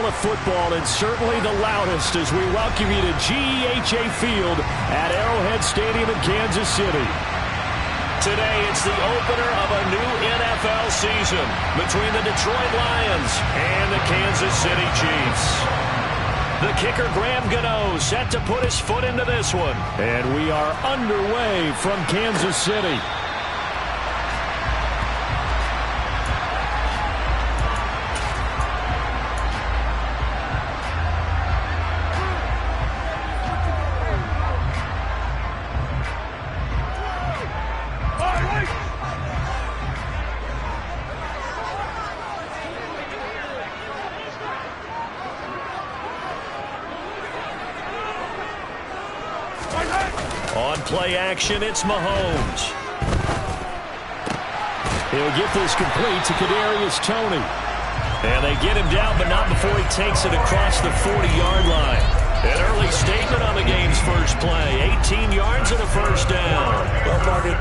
of football, and certainly the loudest as we welcome you to GEHA Field at Arrowhead Stadium in Kansas City. Today, it's the opener of a new NFL season between the Detroit Lions and the Kansas City Chiefs. The kicker, Graham Gano, set to put his foot into this one. And we are underway from Kansas City. On play action, it's Mahomes. He'll get this complete to Kadarius Toney. And they get him down, but not before he takes it across the 40-yard line. An early statement on the game's first play. 18 yards and a first down. Well, Margaret.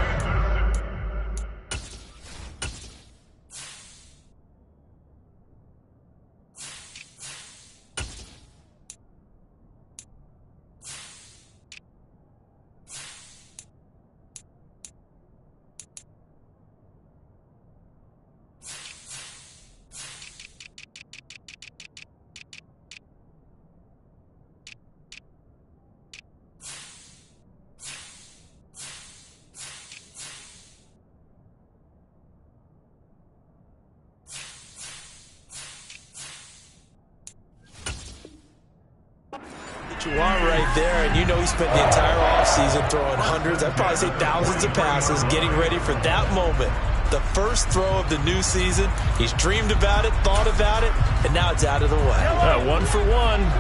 You are right there, and you know he spent the entire offseason throwing hundreds, I'd probably say thousands of passes, getting ready for that moment. The first throw of the new season. He's dreamed about it, thought about it, and now it's out of the way. 1 for 1,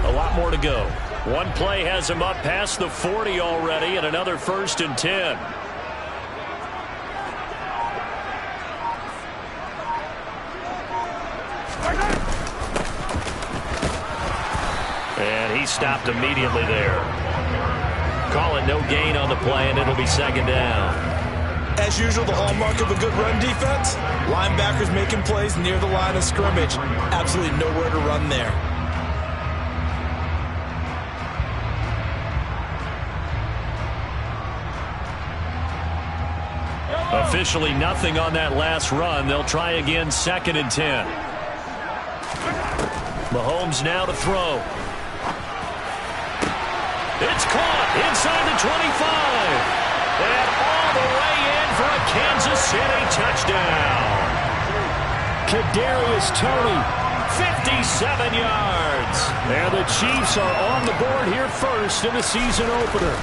a lot more to go. One play has him up past the 40 already, and another 1st and 10. And he stopped immediately there. Call it no gain on the play, and it'll be 2nd down. As usual, the hallmark of a good run defense, linebackers making plays near the line of scrimmage. Absolutely nowhere to run there. Officially nothing on that last run. They'll try again, 2nd and 10. Mahomes now to throw. It's caught inside the 25. And all the way in for a Kansas City touchdown. Kadarius Toney, 57 yards. And the Chiefs are on the board here first in the season opener.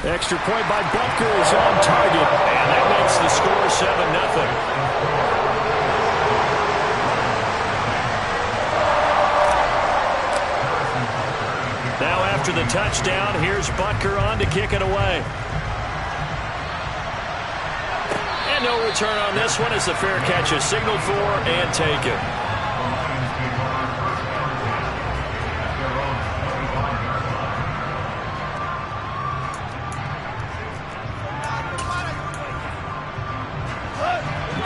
Extra point by Butker is on target. And that makes the score 7-0. Now after the touchdown, here's Butker on to kick it away. And no return on this one as the fair catch is signaled for and taken.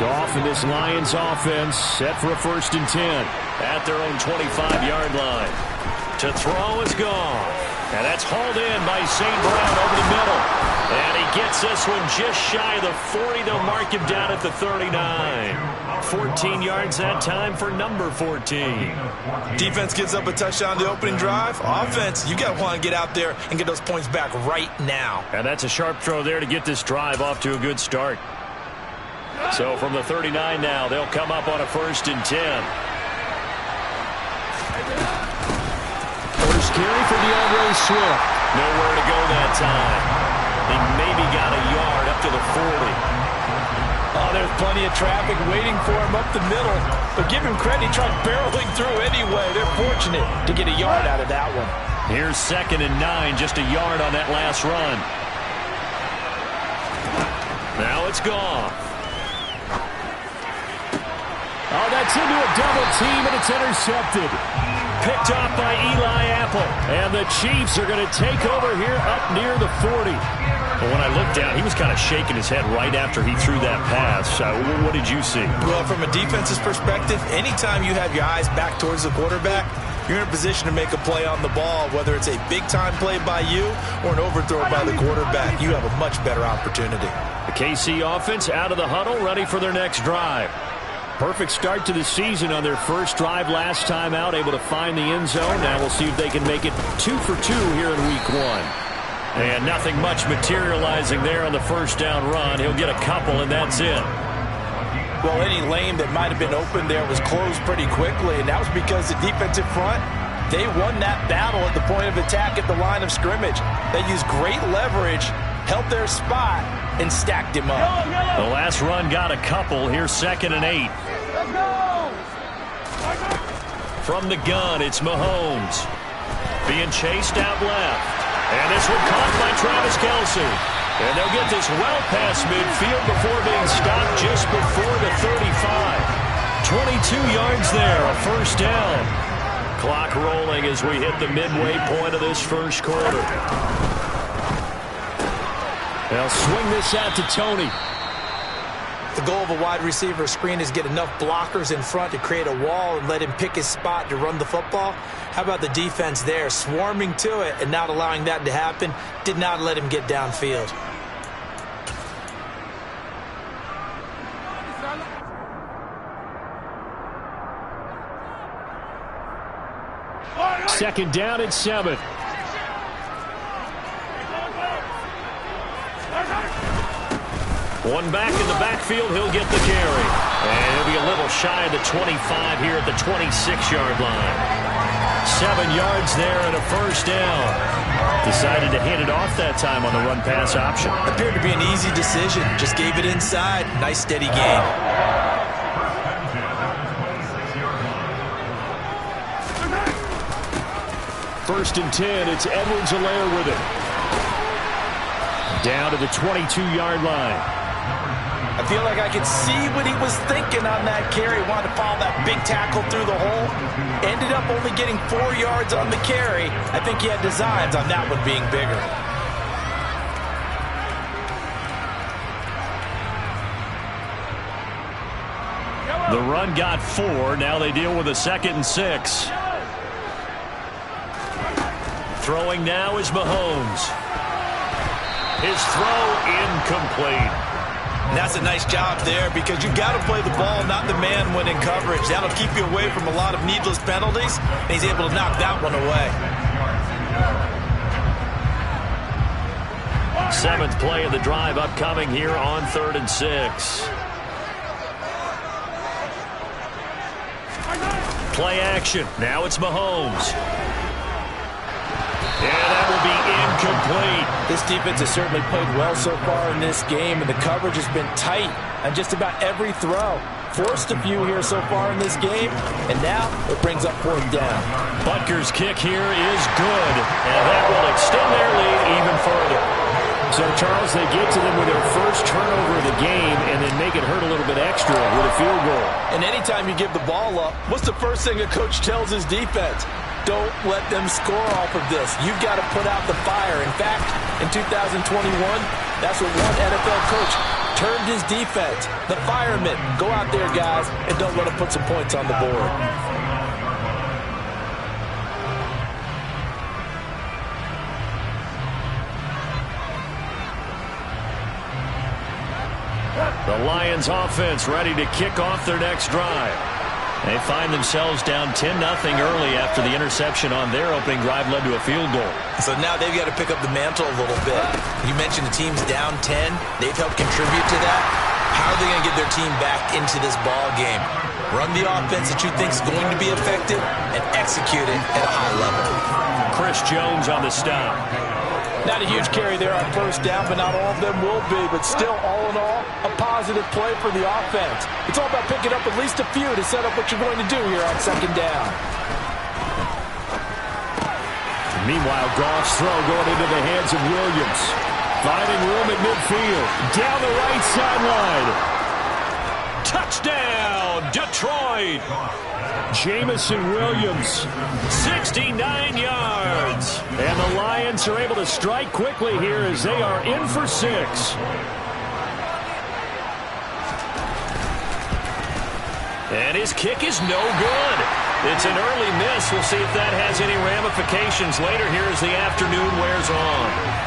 Goff and this Lions offense set for a 1st and 10 at their own 25-yard line. To throw is gone. And that's hauled in by St. Brown over the middle. And he gets this one just shy of the 40. They'll mark him down at the 39. 14 yards that time for number 14. Defense gives up a touchdown the opening drive. Offense, you got to want to get out there and get those points back right now. And that's a sharp throw there to get this drive off to a good start. So from the 39 now, they'll come up on a 1st and 10. First carry for DeAndre Swift. Nowhere to go that time. He maybe got a yard up to the 40. Oh, there's plenty of traffic waiting for him up the middle. But give him credit, he tried barreling through anyway. They're fortunate to get a yard out of that one. Here's 2nd and 9, just a yard on that last run. Now it's gone. Oh, that's into a double team, and it's intercepted. picked off by Eli Apple. And the Chiefs are going to take over here up near the 40. But when I looked down, he was kind of shaking his head right after he threw that pass. What did you see? Well, from a defense's perspective, anytime you have your eyes back towards the quarterback, you're in a position to make a play on the ball, whether it's a big-time play by you or an overthrow by the quarterback. You have a much better opportunity. The KC offense out of the huddle, ready for their next drive. Perfect start to the season on their first drive last time out, able to find the end zone. Now we'll see if they can make it 2 for 2 here in week 1. And nothing much materializing there on the first down run. He'll get a couple, and that's it. Well, any lane that might have been open there was closed pretty quickly, and that was because the defensive front, they won that battle at the point of attack at the line of scrimmage. They used great leverage, held their spot, and stacked him up. The last run got a couple. Here's 2nd and 8. From the gun, it's Mahomes. Being chased out left. And this one caught by Travis Kelce. And they'll get this well past midfield before being stopped just before the 35. 22 yards there, a first down. Clock rolling as we hit the midway point of this first quarter. They'll swing this out to Tony. The goal of a wide receiver screen is get enough blockers in front to create a wall and let him pick his spot to run the football. How about the defense there, swarming to it and not allowing that to happen? Did not let him get downfield. Second down and 7. One back in the backfield, he'll get the carry. And he'll be a little shy of the 25 here at the 26-yard line. 7 yards there and a first down. Decided to hand it off that time on the run-pass option. Appeared to be an easy decision. Just gave it inside. Nice steady gain. First and 10, it's Edwards-Helaire with it. Down to the 22-yard line. I feel like I could see what he was thinking on that carry. Wanted to follow that big tackle through the hole. Ended up only getting 4 yards on the carry. I think he had designs on that one being bigger. The run got 4. Now they deal with a 2nd and 6. Throwing now is Mahomes. His throw incomplete. And that's a nice job there because you've got to play the ball, not the man when in coverage. That'll keep you away from a lot of needless penalties, and he's able to knock that one away. 7th play of the drive upcoming here on 3rd and 6. Play action. Now it's Mahomes. And that will be incomplete. This defense has certainly played well so far in this game, and the coverage has been tight on just about every throw. Forced a few here so far in this game, and now it brings up 4th down. Butker's kick here is good, and that will extend their lead even further. So, Charles, they get to them with their first turnover of the game and then make it hurt a little bit extra with a field goal. And anytime you give the ball up, what's the first thing a coach tells his defense? Don't let them score off of this. You've got to put out the fire. In fact, in 2021, that's what one NFL coach termed his defense. The firemen. Go out there, guys, and don't let them put some points on the board. The Lions offense ready to kick off their next drive. They find themselves down 10-0 early after the interception on their opening drive led to a field goal. So now they've got to pick up the mantle a little bit. You mentioned the team's down 10. They've helped contribute to that. How are they going to get their team back into this ball game? Run the offense that you think is going to be effective and execute it at a high level. Chris Jones on the stop. Not a huge carry there on first down, but not all of them will be. But still, all in all, a positive play for the offense. It's all about picking up at least a few to set up what you're going to do here on 2nd down. Meanwhile, Goff's throw going into the hands of Williams. Finding room at midfield. Down the right sideline. Touchdown, Detroit! Jamison Williams, 69 yards. And the Lions are able to strike quickly here as they are in for 6. And his kick is no good. It's an early miss. We'll see if that has any ramifications later here as the afternoon wears on.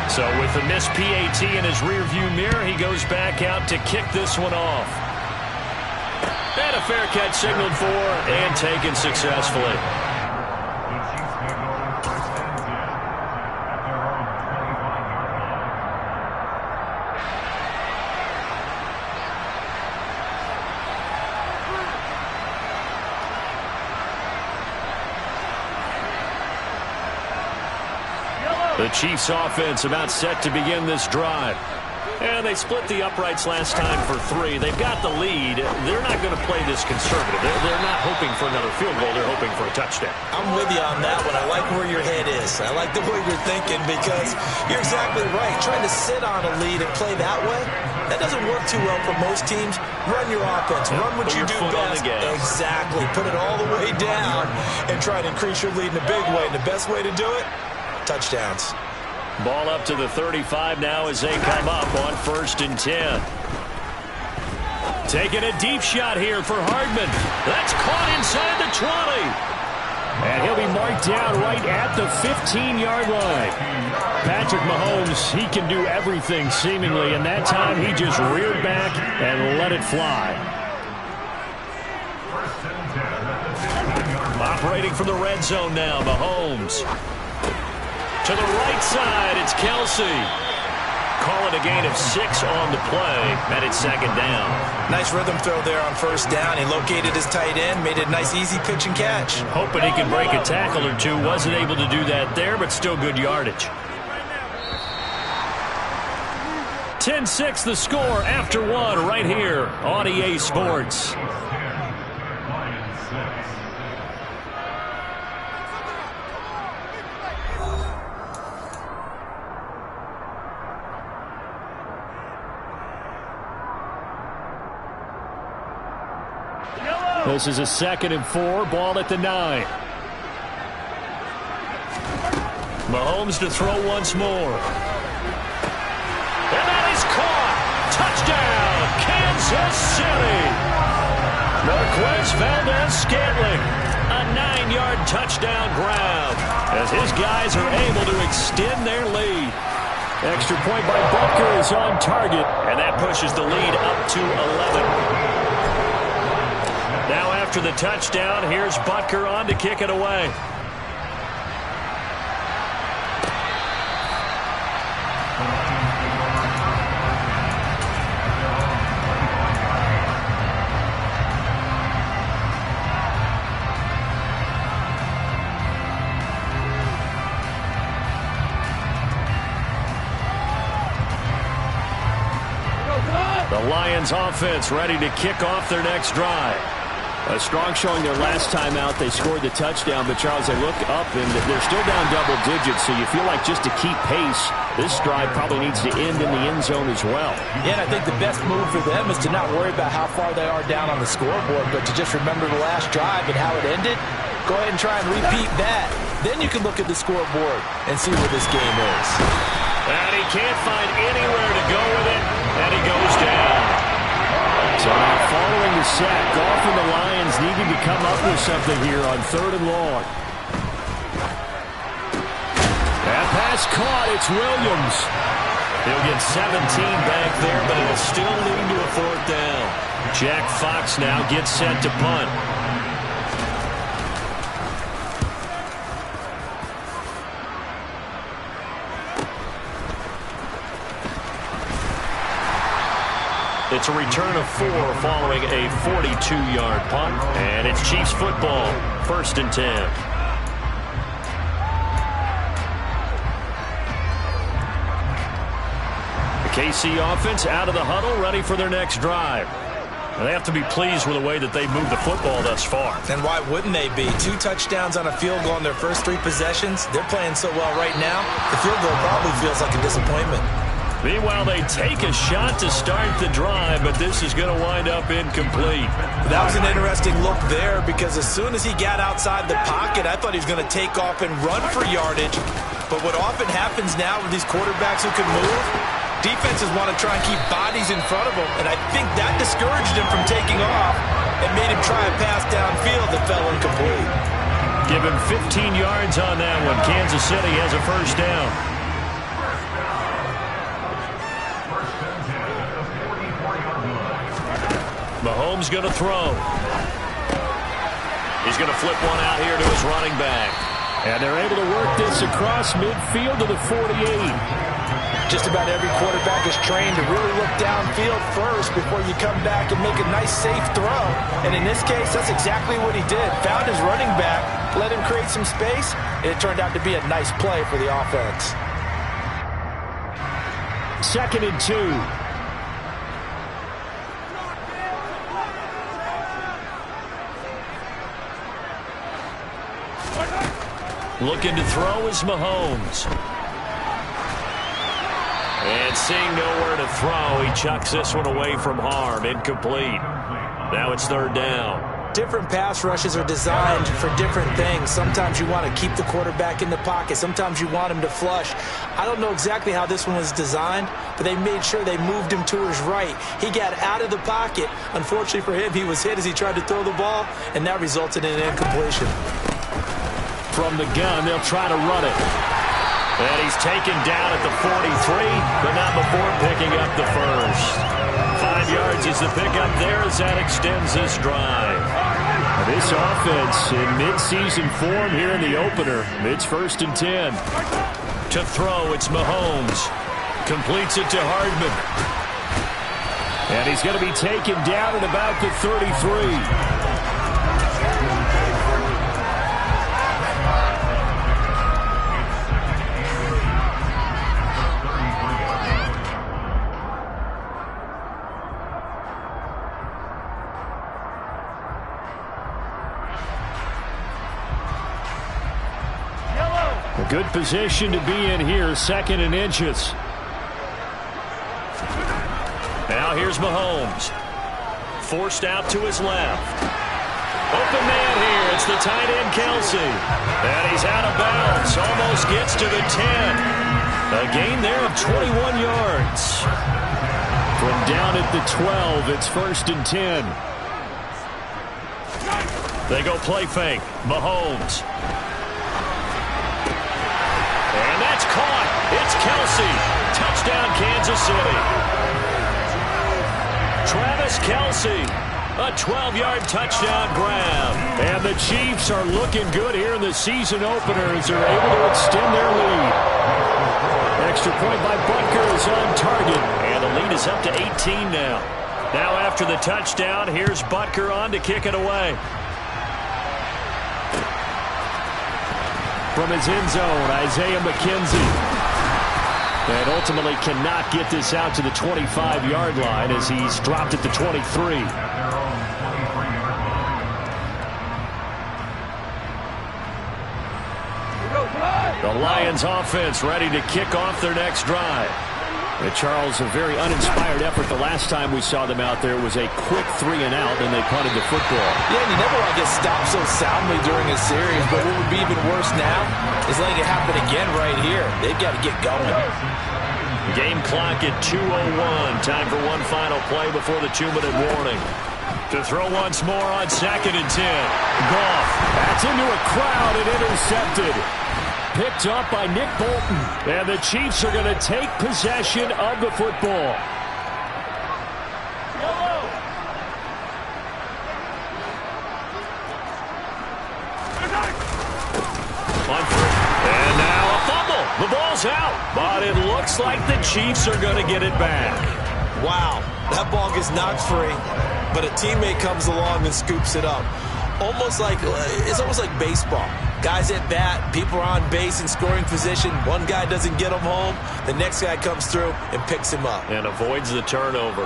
So with the missed PAT in his rearview mirror, he goes back out to kick this one off. And a fair catch signaled for and taken successfully. The Chiefs offense about set to begin this drive. And they split the uprights last time for 3. They've got the lead. They're not going to play this conservative. They're not hoping for another field goal. They're hoping for a touchdown. I'm with you on that one. I like where your head is. I like the way you're thinking because you're exactly right. Trying to sit on a lead and play that way, that doesn't work too well for most teams. Run your offense. Run what you do best. Exactly. Put it all the way down and try to increase your lead in a big way. And the best way to do it, touchdowns. Ball up to the 35 now as they come up on 1st and 10. Taking a deep shot here for Hardman. That's caught inside the 20. And he'll be marked down right at the 15-yard line. Patrick Mahomes, he can do everything seemingly, and that time he just reared back and let it fly. Operating from the red zone now, Mahomes. To the right side, it's Kelsey. Call it a gain of 6 on the play, and it's 2nd down. Nice rhythm throw there on 1st down. He located his tight end, made it a nice easy pitch and catch. Hoping he can break a tackle or two. Wasn't able to do that there, but still good yardage. 10-6 the score after 1 right here on EA Sports. This is a 2nd and 4. Ball at the 9. Mahomes to throw once more. And that is caught. Touchdown, Kansas City. Marquez Valdez-Scantling. A 9-yard touchdown grab as his guys are able to extend their lead. Extra point by Butker is on target, and that pushes the lead up to 11. Now after the touchdown, here's Butker on to kick it away. The Lions offense ready to kick off their next drive. A strong showing their last time out. They scored the touchdown, but Charles, they look up and they're still down double digits, so you feel like just to keep pace, this drive probably needs to end in the end zone as well. Yeah, and I think the best move for them is to not worry about how far they are down on the scoreboard, but to just remember the last drive and how it ended. Go ahead and try and repeat that. Then you can look at the scoreboard and see where this game is. And he can't find anywhere to go with it, and he goes down. So now following the sack, Goff and the Lions needing to come up with something here on 3rd and long. That pass caught. It's Williams. He'll get 17 back there, but it'll still lead to a 4th down. Jack Fox now gets set to punt. It's a return of 4 following a 42-yard punt. And it's Chiefs football, 1st and 10. The KC offense out of the huddle, ready for their next drive. And they have to be pleased with the way that they've moved the football thus far. And why wouldn't they be? 2 touchdowns on a field goal in their first 3 possessions. They're playing so well right now, the field goal probably feels like a disappointment. Meanwhile, they take a shot to start the drive, but this is going to wind up incomplete. That was an interesting look there because as soon as he got outside the pocket, I thought he was going to take off and run for yardage. But what often happens now with these quarterbacks who can move, defenses want to try and keep bodies in front of them, and I think that discouraged him from taking off and made him try a pass downfield that fell incomplete. Give him 15 yards on that one. Kansas City has a first down. Mahomes going to throw. He's going to flip one out here to his running back. And they're able to work this across midfield to the 48. Just about every quarterback is trained to really look downfield first before you come back and make a nice, safe throw. And in this case, that's exactly what he did. Found his running back, let him create some space, and it turned out to be a nice play for the offense. 2nd and 2. Looking to throw is Mahomes. And seeing nowhere to throw, he chucks this one away from harm. Incomplete. Now it's 3rd down. Different pass rushes are designed for different things. Sometimes you want to keep the quarterback in the pocket. Sometimes you want him to flush. I don't know exactly how this one was designed, but they made sure they moved him to his right. He got out of the pocket. Unfortunately for him, he was hit as he tried to throw the ball, and that resulted in an incompletion. From the gun, they'll try to run it. And he's taken down at the 43, but not before picking up the first. 5 yards is the pickup there as that extends this drive. This offense in midseason form here in the opener. It's 1st and 10. To throw, it's Mahomes. Completes it to Hardman. And he's going to be taken down at about the 33. A good position to be in here, 2nd and inches. Now here's Mahomes. Forced out to his left. Open man here. It's the tight end, Kelsey. And he's out of bounds. Almost gets to the 10. A gain there of 21 yards. From down at the 12, it's 1st and 10. They go play fake. Mahomes. And that's caught. It's Kelsey. Touchdown, Kansas City. Travis Kelsey. A 12-yard touchdown grab. And the Chiefs are looking good here in the season opener as they're able to extend their lead. Extra point by Butker is on target. And the lead is up to 18 now. Now after the touchdown, here's Butker on to kick it away. From his end zone, Isaiah McKenzie. And ultimately cannot get this out to the 25-yard line as he's dropped at the 23. The Lions offense ready to kick off their next drive. And Charles, a very uninspired effort. The last time we saw them out there was a quick 3-and-out, and they punted the football. Yeah, and you never want to get stopped so soundly during a series, but what would be even worse now is letting it happen again right here. They've got to get going. Game clock at 2:01. Time for one final play before the 2-minute warning. To throw once more on 2nd and 10. Goff. That's into a crowd and intercepted. Picked up by Nick Bolton. And the Chiefs are going to take possession of the football. And now a fumble. The ball's out. But it looks like the Chiefs are going to get it back. Wow, that ball gets knocked free, but a teammate comes along and scoops it up. It's almost like baseball. Guys at bat, people are on base in scoring position. One guy doesn't get him home. The next guy comes through and picks him up. And avoids the turnover.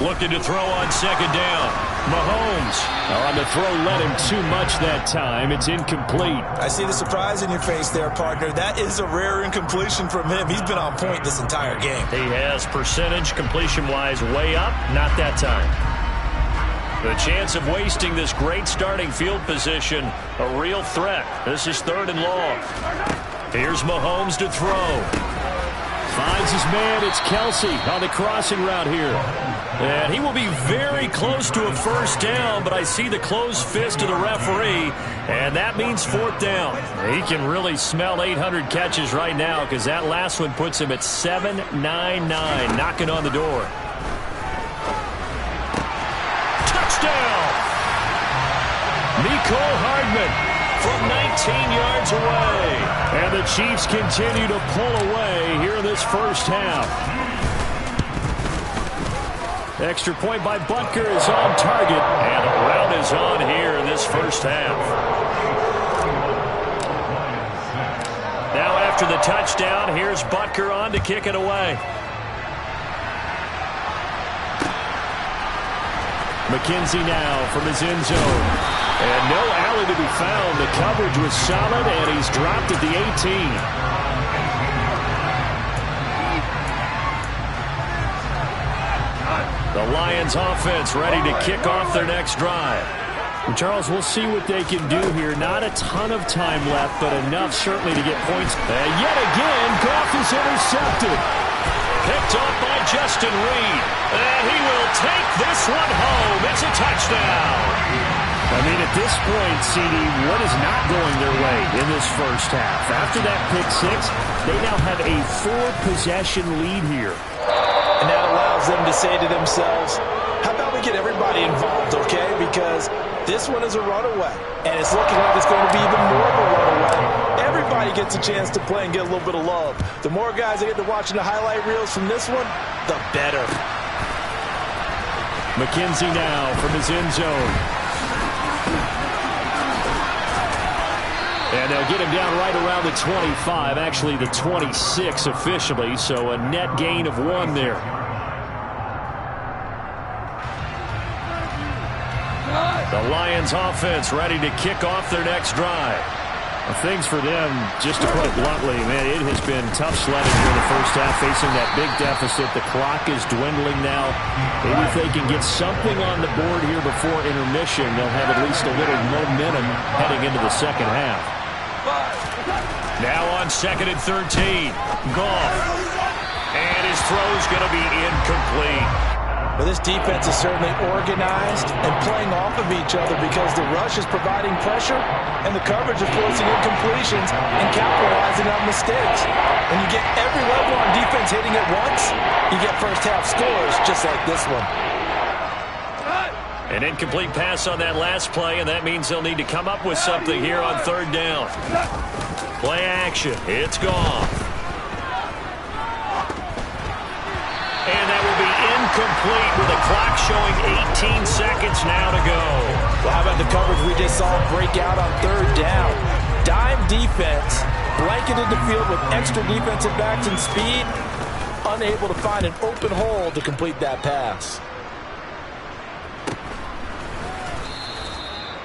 Looking to throw on second down. Mahomes on the throw, led him too much that time. It's incomplete. I see the surprise in your face there, partner. That is a rare incompletion from him. He's been on point this entire game. He has percentage completion-wise way up. Not that time. The chance of wasting this great starting field position, a real threat. This is 3rd and long. Here's Mahomes to throw. Finds his man. It's Kelsey on the crossing route here. And he will be very close to a first down, but I see the closed fist of the referee, and that means 4th down. He can really smell 800 catches right now because that last one puts him at 799, knocking on the door. Touchdown! Mecole Hardman from 19 yards away. And the Chiefs continue to pull away here in this first half. Extra point by Butker is on target, and a rout is on here in this first half. Now after the touchdown, here's Butker on to kick it away. McKenzie now from his end zone. And no alley to be found. The coverage was solid, and he's dropped at the 18. The Lions offense ready to kick off their next drive. And Charles, we'll see what they can do here. Not a ton of time left, but enough certainly to get points. And yet again, Goff is intercepted. Picked off by Justin Reed. And he will take this one home. It's a touchdown. I mean, at this point, CD, what is not going their way in this first half? After that pick-6, they now have a 4-possession lead here. And that allows them to say to themselves, how about we get everybody involved, okay? Because this one is a runaway, and it's looking like it's going to be even more of a runaway. Everybody gets a chance to play and get a little bit of love. The more guys that get to watching the highlight reels from this one, the better. McKenzie now from his end zone. And they'll get him down right around the 25, actually the 26 officially, so a net gain of 1 there. The Lions offense ready to kick off their next drive. Well, things for them, just to put it bluntly, man, it has been tough sledding here in the first half, facing that big deficit. The clock is dwindling now. Maybe if they can get something on the board here before intermission, they'll have at least a little momentum heading into the second half. Now on 2nd and 13, Goff. And his throw's going to be incomplete. Well, this defense is certainly organized and playing off of each other because the rush is providing pressure and the coverage is forcing incompletions and capitalizing on mistakes. When you get every level on defense hitting at once, you get first half scores just like this one. An incomplete pass on that last play, and that means they'll need to come up with something here on 3rd down. Play action. It's gone. And that will be incomplete with the clock showing 18 seconds now to go. Well, how about the coverage we just saw break out on 3rd down? Dime defense, blanketed the field with extra defensive backs and speed, unable to find an open hole to complete that pass.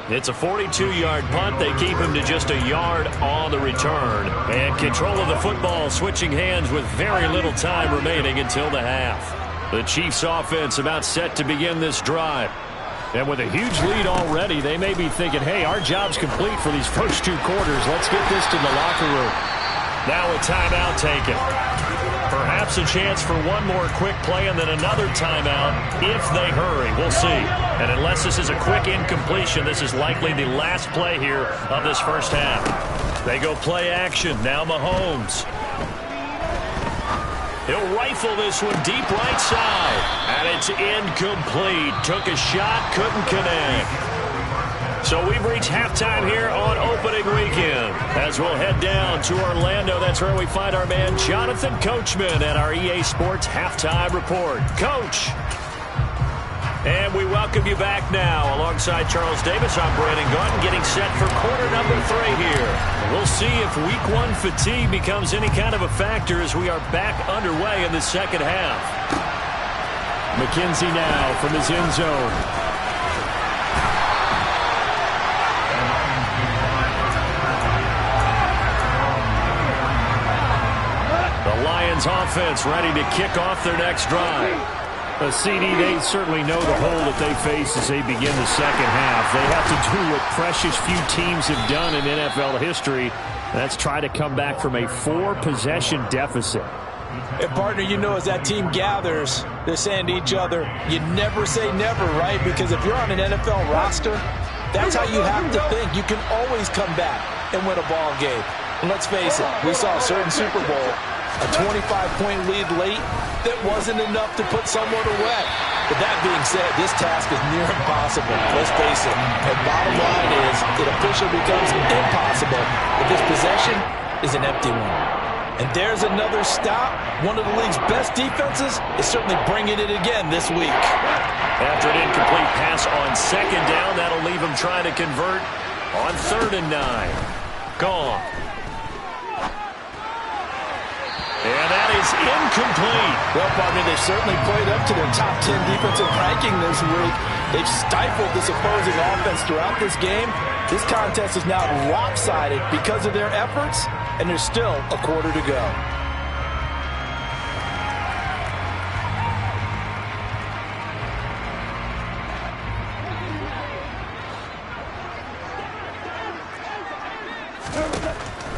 It's a 42-yard punt. They keep him to just a yard on the return. And control of the football switching hands with very little time remaining until the half. The Chiefs offense about set to begin this drive. And with a huge lead already, they may be thinking, hey, our job's complete for these first 2 quarters. Let's get this to the locker room. Now a timeout taken. Perhaps a chance for one more quick play and then another timeout if they hurry. We'll see. And unless this is a quick incompletion, this is likely the last play here of this first half. They go play action. Now Mahomes. He'll rifle this one deep right side. And it's incomplete. Took a shot, couldn't connect. So we've reached halftime here on opening weekend. As we'll head down to Orlando, that's where we find our man Jonathan Coachman at our EA Sports Halftime Report. Coach. And we welcome you back now. Alongside Charles Davis, I'm Brandon Gaudin, getting set for quarter number 3 here. We'll see if week 1 fatigue becomes any kind of a factor as we are back underway in the second half. McKenzie now from his end zone. The Lions offense ready to kick off their next drive. A CD, they certainly know the hole that they face as they begin the second half. They have to do what precious few teams have done in NFL history. That's try to come back from a 4-possession deficit. And, partner, you know, as that team gathers, they're saying to each other, you never say never, right? Because if you're on an NFL roster, that's how you have to think. You can always come back and win a ball game. And let's face it, we saw a certain Super Bowl, a 25-point lead late, that wasn't enough to put someone away. But that being said, this task is near impossible. Let's face it. The bottom line is it officially becomes impossible if this possession is an empty one. And there's another stop. One of the league's best defenses is certainly bringing it again this week. After an incomplete pass on second down, that'll leave him trying to convert on 3rd and 9. Gone. And that is incomplete. Well, partner, they certainly played up to their top 10 defensive ranking this week. They've stifled this opposing offense throughout this game. This contest is now lopsided because of their efforts, and there's still a quarter to go.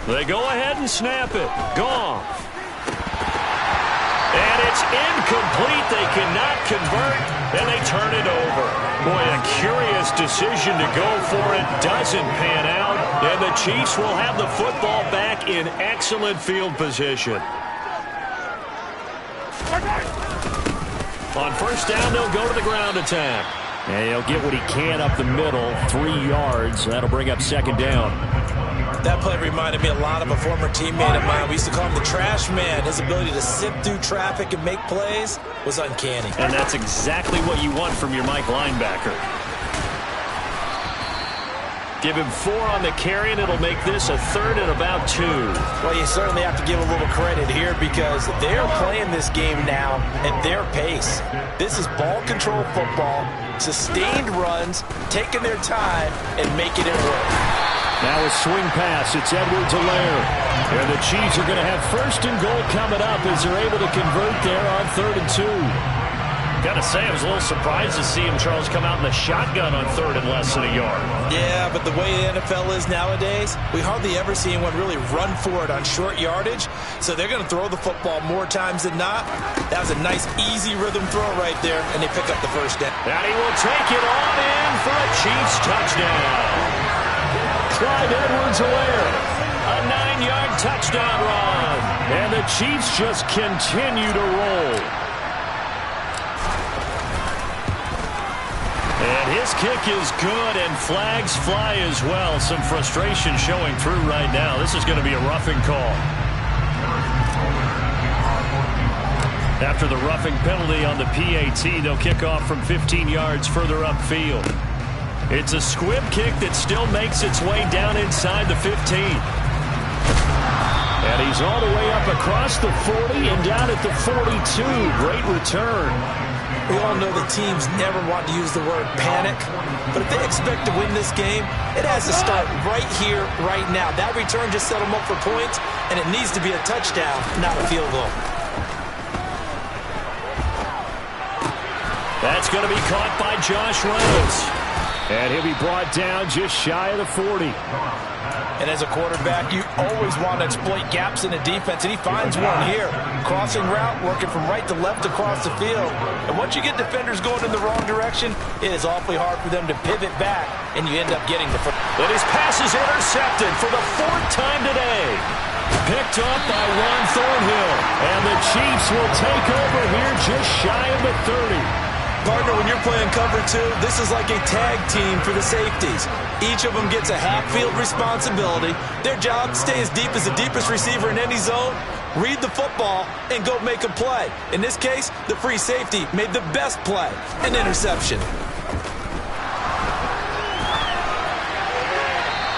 They go ahead and snap it. Gone. And it's incomplete. They cannot convert, and they turn it over. Boy, a curious decision to go for it. Doesn't pan out, and the Chiefs will have the football back in excellent field position. On 1st down, they'll go to the ground attack. And he'll get what he can up the middle, 3 yards. That'll bring up 2nd down. That play reminded me a lot of a former teammate of mine. We used to call him the trash man. His ability to sift through traffic and make plays was uncanny. And that's exactly what you want from your Mike linebacker. Give him 4 on the carry, and it'll make this a 3rd and about 2. Well, you certainly have to give a little credit here because they're playing this game now at their pace. This is ball control football, sustained runs, taking their time, and making it work. Now a swing pass. It's Edwards-Helaire. And the Chiefs are going to have 1st and goal coming up as they're able to convert there on 3rd and 2. Got to say, I was a little surprised to see him, Charles, come out in the shotgun on 3rd and less than a yard. Yeah, but the way the NFL is nowadays, we hardly ever see anyone really run for it on short yardage. So they're going to throw the football more times than not. That was a nice, easy rhythm throw right there, and they pick up the 1st down. And he will take it on in for a Chiefs touchdown. Clyde Edwards-Helaire, a 9-yard touchdown run. And the Chiefs just continue to roll. And his kick is good, and flags fly as well. Some frustration showing through right now. This is going to be a roughing call. After the roughing penalty on the PAT, they'll kick off from 15 yards further upfield. It's a squib kick that still makes its way down inside the 15. And he's all the way up across the 40 and down at the 42. Great return. We all know the teams never want to use the word panic, but if they expect to win this game, it has to start right here, right now. That return just set them up for points, and it needs to be a touchdown, not a field goal. That's going to be caught by Josh Reynolds. And he'll be brought down just shy of the 40. And as a quarterback, you always want to exploit gaps in the defense, and he finds one here. Crossing route, working from right to left across the field. And once you get defenders going in the wrong direction, it is awfully hard for them to pivot back, and you end up getting the first. And his pass is intercepted for the 4th time today. Picked up by Juan Thornhill. And the Chiefs will take over here just shy of the 30. Partner, when you're playing cover 2, this is like a tag team for the safeties. Each of them gets a half-field responsibility. Their job, stay as deep as the deepest receiver in any zone, read the football, and go make a play. In this case, the free safety made the best play, an interception.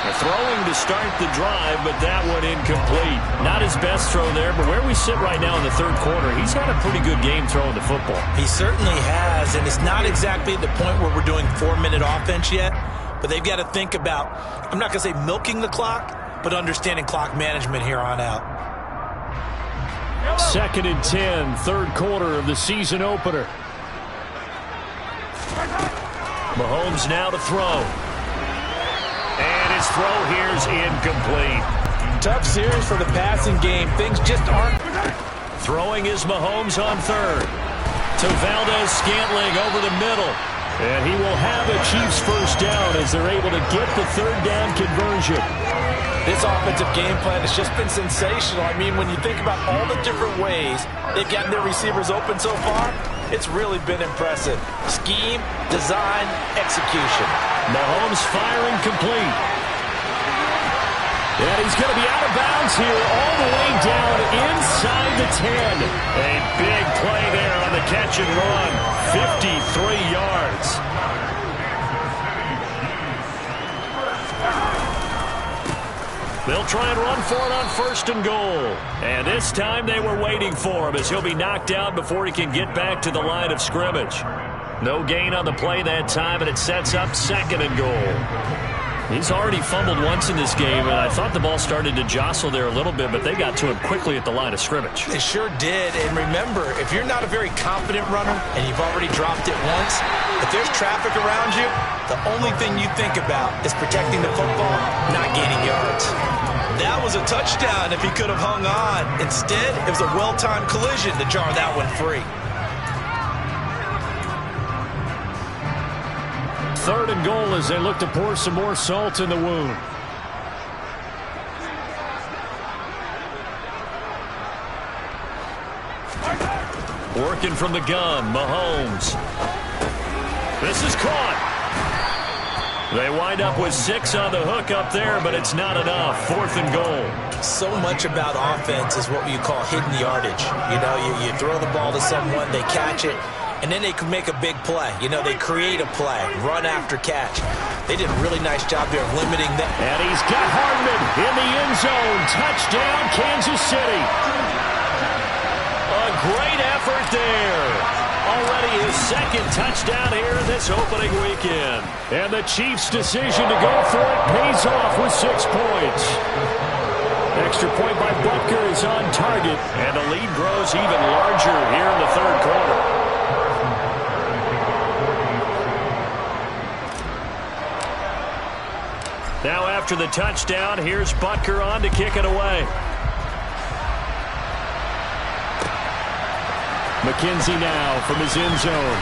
A throwing to start the drive, but that one incomplete. Not his best throw there, but where we sit right now in the third quarter, he's had a pretty good game throwing the football. He certainly has, and it's not exactly the point where we're doing 4-minute offense yet, but they've got to think about, I'm not going to say milking the clock, but understanding clock management here on out. 2nd and 10, third quarter of the season opener. Mahomes now to throw. And his throw here is incomplete. Tough series for the passing game. Things just aren't. Throwing is Mahomes on third. To Valdez-Scantling over the middle. And he will have a Chiefs first down as they're able to get the third down conversion. This offensive game plan has just been sensational. I mean, when you think about all the different ways they've gotten their receivers open so far, it's really been impressive. Scheme, design, execution. Mahomes firing complete. And he's going to be out of bounds here all the way down inside the 10. A big play there on the catch and run. 53 yards. They'll try and run for it on 1st and goal. And this time they were waiting for him as he'll be knocked down before he can get back to the line of scrimmage. No gain on the play that time, and it sets up 2nd and goal. He's already fumbled once in this game, and I thought the ball started to jostle there a little bit, but they got to him quickly at the line of scrimmage. They sure did, and remember, if you're not a very confident runner and you've already dropped it once, if there's traffic around you, the only thing you think about is protecting the football, not gaining yards. That was a touchdown if he could have hung on. Instead, it was a well-timed collision to jar that one free. 3rd and goal as they look to pour some more salt in the wound. Working from the gun, Mahomes. This is caught. They wind up with 6 on the hook up there, but it's not enough. 4th and goal. So much about offense is what you call hidden yardage. You know, you throw the ball to someone, they catch it, and then they can make a big play. You know, they create a play, run after catch. They did a really nice job there of limiting them. And he's got Hardman in the end zone. Touchdown, Kansas City. A great effort there. Already his 2nd touchdown here this opening weekend. And the Chiefs' decision to go for it pays off with 6 points. Extra point by Butker is on target, and the lead grows even larger here in the third quarter. Now after the touchdown, here's Butker on to kick it away. McKenzie now from his end zone.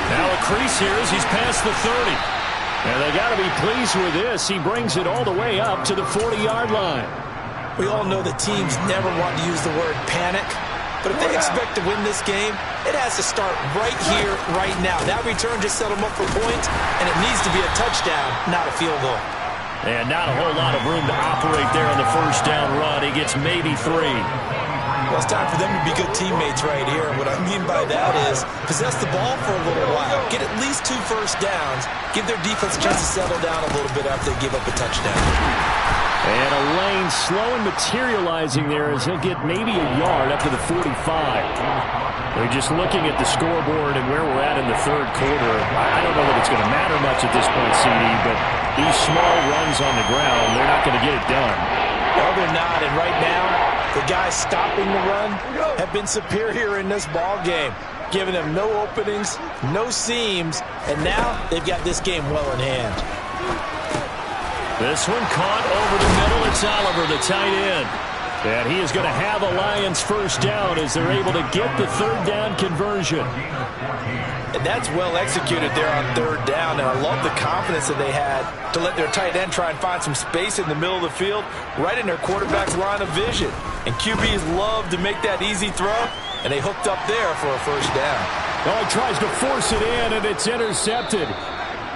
Now a crease here as he's past the 30. And they got to be pleased with this. He brings it all the way up to the 40-yard line. We all know that teams never want to use the word panic. But if they expect to win this game, it has to start right here, right now. That return just set them up for points, and it needs to be a touchdown, not a field goal. And not a whole lot of room to operate there on the first down run. He gets maybe 3. Well, it's time for them to be good teammates right here. What I mean by that is possess the ball for a little while, get at least 2 first downs, give their defense a chance to settle down a little bit after they give up a touchdown. And a lane slow and materializing there as he'll get maybe a yard up to the 45. We're just looking at the scoreboard and where we're at in the third quarter. I don't know that it's going to matter much at this point, CD, but these small runs on the ground, they're not going to get it done. No, they're not. And right now, the guys stopping the run have been superior in this ball game, giving them no openings, no seams, and now they've got this game well in hand. This one caught over the middle. It's Oliver, the tight end. And he is going to have a Lions first down as they're able to get the third down conversion. And that's well executed there on third down. And I love the confidence that they had to let their tight end try and find some space in the middle of the field, right in their quarterback's line of vision. And QBs love to make that easy throw, and they hooked up there for a first down. Oh, he tries to force it in, and it's intercepted.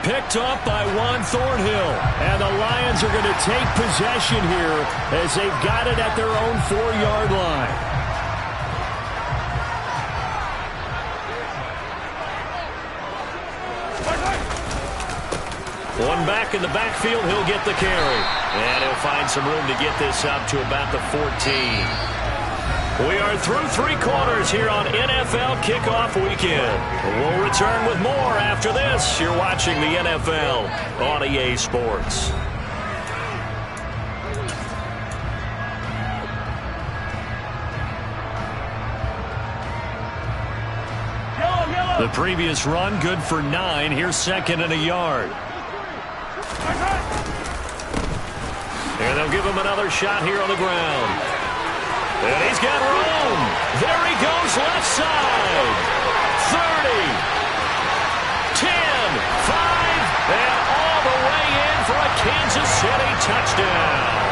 Picked off by Juan Thornhill. And the Lions are going to take possession here as they've got it at their own 4-yard line. him back in the backfield. He'll get the carry. And he'll find some room to get this up to about the 14. We are through 3 quarters here on NFL Kickoff Weekend. We'll return with more after this. You're watching the NFL on EA Sports. The previous run, good for 9. Here's 2nd and a yard. And they'll give him another shot here on the ground. And he's got room. There he goes, left side. 30. 10. 5. And all the way in for a Kansas City touchdown.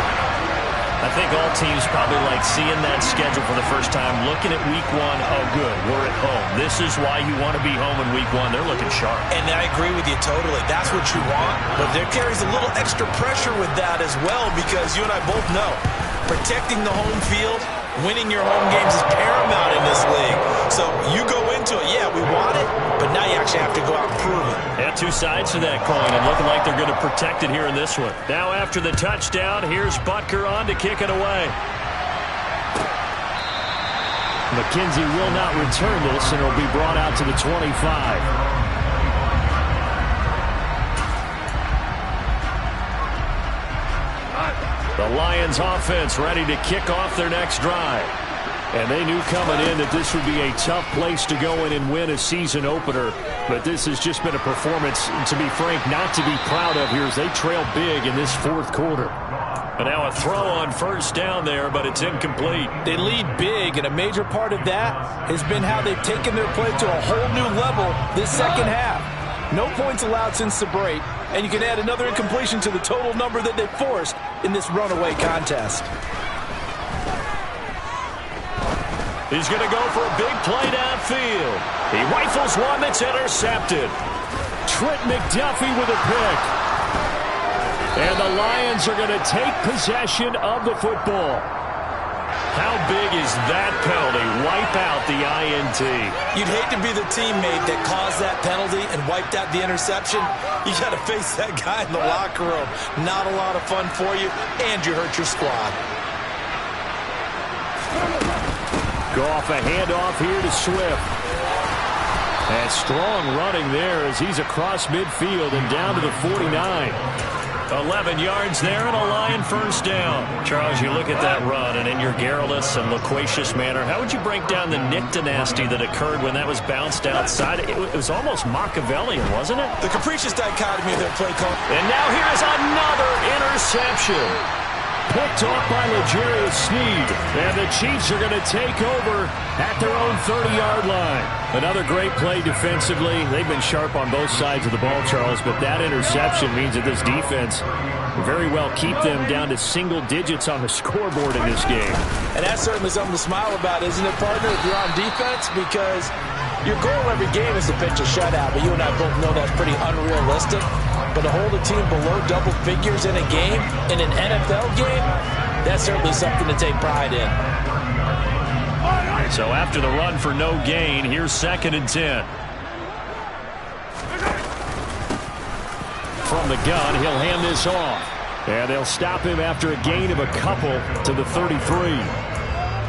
I think all teams probably like seeing that schedule for the first time, looking at week 1. Oh, good, we're at home. This is why you want to be home in week 1. They're looking sharp. And I agree with you totally. That's what you want. But there carries a little extra pressure with that as well, because you and I both know protecting the home field, winning your home games is paramount in this league. So you go into it, yeah, we want it, but now you actually have to go out and prove it. Yeah, 2 sides to that coin, and looking like they're going to protect it here in this one. Now after the touchdown, here's Butker on to kick it away. McKenzie will not return this, and it'll be brought out to the 25. The Lions offense ready to kick off their next drive. And they knew coming in that this would be a tough place to go in and win a season opener. But this has just been a performance, to be frank, not to be proud of here as they trail big in this 4th quarter. And now a throw on 1st down there, but it's incomplete. They lead big, and a major part of that has been how they've taken their play to a whole new level this 2nd half. No points allowed since the break, and you can add another incompletion to the total number that they forced in this runaway contest. He's going to go for a big play downfield. He rifles one that's intercepted. Trent McDuffie with a pick. And the Lions are going to take possession of the football. How big is that penalty? Wipe out the INT. You'd hate to be the teammate that caused that penalty and wiped out the interception. You got to face that guy in the locker room. Not a lot of fun for you, and you hurt your squad. Go off a handoff here to Swift. And strong running there as he's across midfield and down to the 49. 11 yards there and a Lion 1st down. Charles, you look at that run, and in your garrulous and loquacious manner, how would you break down the Nick dynasty that occurred when that was bounced outside? It was almost Machiavellian, wasn't it? The capricious dichotomy of their play call. And now here's another interception. Picked off by L'Jarius Sneed. And the Chiefs are going to take over at their own 30-yard line. Another great play defensively. They've been sharp on both sides of the ball, Charles, but that interception means that this defense very well keep them down to single digits on the scoreboard in this game. And that's certainly something to smile about, isn't it, partner, if you're on defense? Because your goal every game is to pitch a shutout, but you and I both know that's pretty unrealistic. But to hold a team below double figures in a game, in an NFL game, that's certainly something to take pride in. So after the run for no gain, here's 2nd and 10. From the gun, he'll hand this off. And they'll stop him after a gain of a couple to the 33.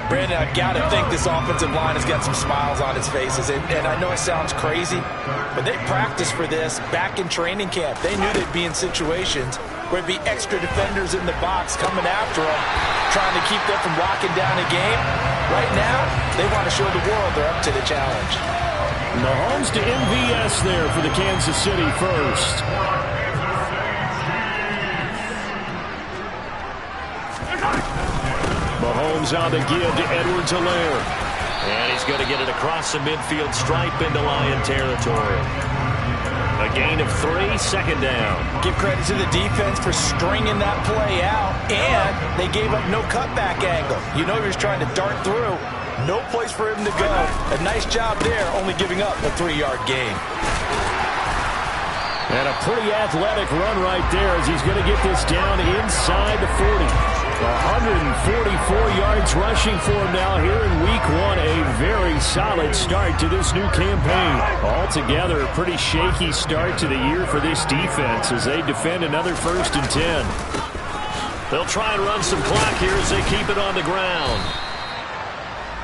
Brandon, I've got to think this offensive line has got some smiles on its faces. And I know it sounds crazy, but they practiced for this back in training camp. They knew they'd be in situations where there'd be extra defenders in the box coming after them, trying to keep them from locking down a game. Right now, they want to show the world they're up to the challenge. Mahomes to MVS there for the Kansas City 1st. Mahomes on the give to Edwards-Helaire. And he's going to get it across the midfield stripe into Lion territory. A gain of 3, 2nd down. Give credit to the defense for stringing that play out, and they gave up no cutback angle. You know he was trying to dart through. No place for him to go. A nice job there, only giving up a 3-yard gain. And a pretty athletic run right there as he's going to get this down inside the 40. 144 yards rushing for him now here in week 1. A very solid start to this new campaign. Altogether, a pretty shaky start to the year for this defense as they defend another 1st and 10. They'll try and run some clock here as they keep it on the ground.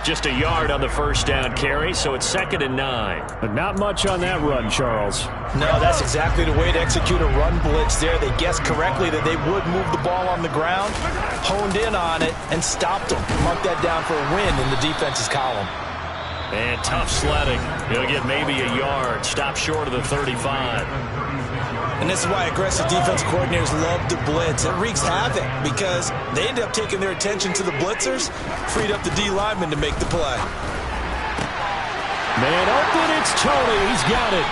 Just a yard on the first down carry, so it's 2nd and 9. But not much on that run, Charles. No, that's exactly the way to execute a run blitz there. They guessed correctly that they would move the ball on the ground, honed in on it, and stopped them. Mark that down for a win in the defense's column. And tough sledding. He'll get maybe a yard. Stop short of the 35. And this is why aggressive defense coordinators love to blitz. It wreaks havoc because they end up taking their attention to the blitzers, freed up the D lineman to make the play. Man open, it's Tony. He's got it.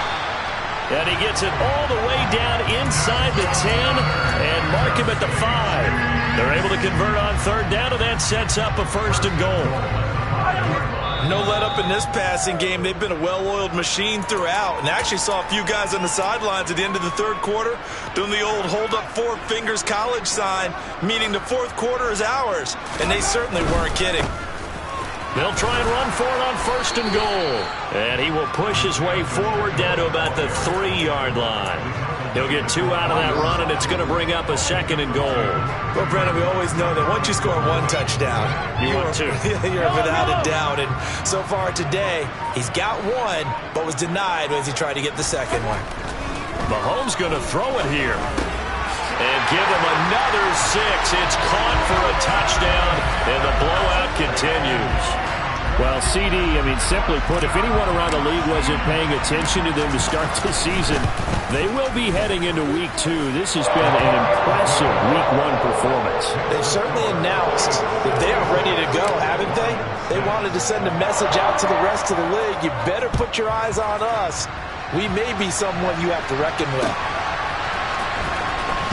And he gets it all the way down inside the 10 and mark him at the 5. They're able to convert on 3rd down, and that sets up a 1st and goal. No let up in this passing game. They've been a well-oiled machine throughout. And I actually saw a few guys on the sidelines at the end of the 3rd quarter doing the old hold up 4 fingers college sign, meaning the 4th quarter is ours. And they certainly weren't kidding. They'll try and run for it on 1st and goal. And he will push his way forward down to about the 3-yard line. He'll get 2 out of that run, and it's going to bring up a 2nd and goal. Well, Brennan, we always know that once you score 1 touchdown, you're without a doubt. And so far today, he's got 1, but was denied as he tried to get the 2nd one. Mahomes going to throw it here. And give him another 6. It's caught for a touchdown, and the blowout continues. Well, CD, simply put, if anyone around the league wasn't paying attention to them to start this season, they will be heading into Week 2. This has been an impressive Week 1 performance. They've certainly announced that they are ready to go, haven't they? They wanted to send a message out to the rest of the league. You better put your eyes on us. We may be someone you have to reckon with.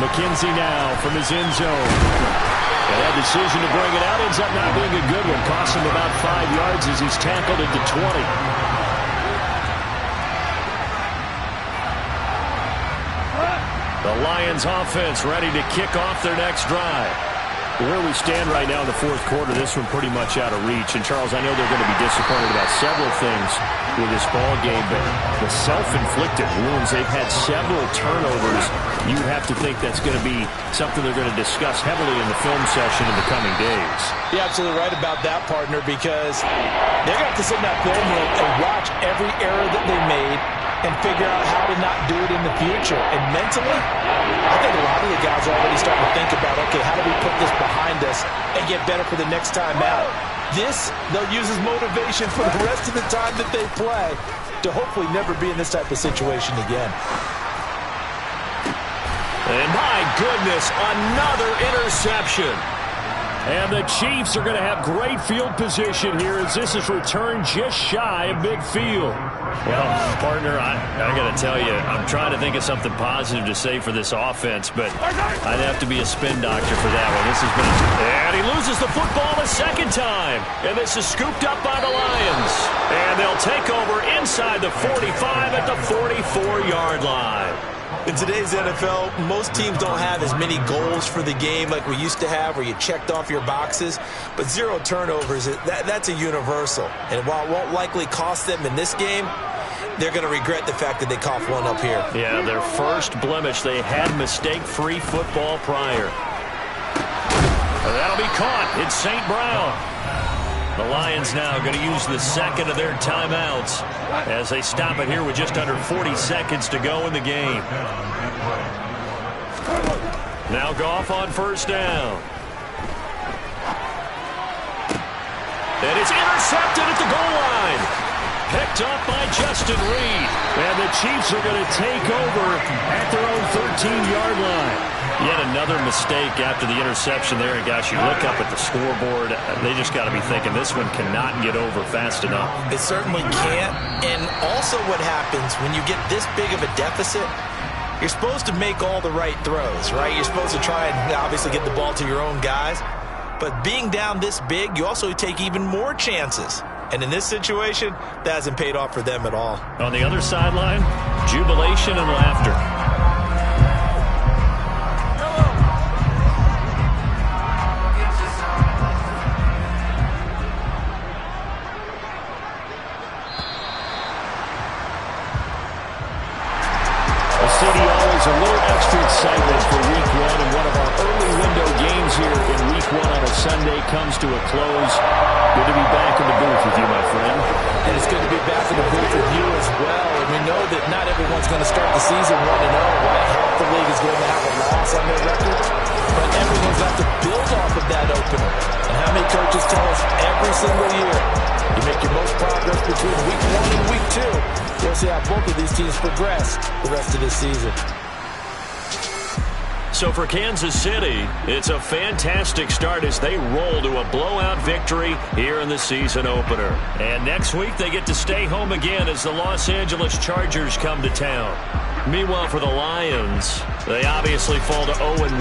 McKenzie now from his end zone. And that decision to bring it out ends up not being a good one. Costs him about 5 yards as he's tackled at the 20. The Lions offense ready to kick off their next drive. Where we stand right now in the 4th quarter, this one pretty much out of reach. And, Charles, I know they're going to be disappointed about several things with this ball game, but the self-inflicted wounds, they've had several turnovers. You have to think that's going to be something they're going to discuss heavily in the film session in the coming days. You're absolutely right about that, partner, because they're going to have to sit in that film room and watch every error that they made and figure out how to not do it in the future. And mentally, I think a lot of the guys are already starting to think about, okay, how do we put this behind us and get better for the next time out? This, they'll use as motivation for the rest of the time that they play to hopefully never be in this type of situation again. And my goodness, another interception. And the Chiefs are going to have great field position here as this is returned just shy of midfield. Well, partner, I got to tell you, I'm trying to think of something positive to say for this offense, but I'd have to be a spin doctor for that one. This has been, and he loses the football a 2nd time. And this is scooped up by the Lions. And they'll take over inside the 45 at the 44-yard line. In today's NFL, most teams don't have as many goals for the game like we used to have where you checked off your boxes. But 0 turnovers, that's a universal. And while it won't likely cost them in this game, they're going to regret the fact that they coughed 1 up here. Yeah, their first blemish. They had mistake-free football prior. That'll be caught. It's St. Brown. The Lions now going to use the 2nd of their timeouts as they stop it here with just under 40 seconds to go in the game. Now Goff on 1st down. And it's intercepted at the goal line. Picked up by Justin Reed. And the Chiefs are going to take over at their own 13-yard line. Yet another mistake after the interception there. And, gosh, you look up at the scoreboard, they just got to be thinking this one cannot get over fast enough. It certainly can't. And also what happens when you get this big of a deficit, you're supposed to make all the right throws, right? You're supposed to try and obviously get the ball to your own guys. But being down this big, you also take even more chances. And in this situation, that hasn't paid off for them at all. On the other sideline, jubilation and laughter. games here in Week 1 on a Sunday comes to a close. Good to be back in the booth with you, my friend. And it's good to be back in the booth with you as well. And we know that not everyone's going to start the season 1-0, right? Half the league is going to have a loss on their record. But everyone's got to build off of that opener. And how many coaches tell us every single year, you make your most progress between Week 1 and Week 2. We'll see how both of these teams progress the rest of this season. So for Kansas City, it's a fantastic start as they roll to a blowout victory here in the season opener. And next week, they get to stay home again as the Los Angeles Chargers come to town. Meanwhile, for the Lions, they obviously fall to 0-1.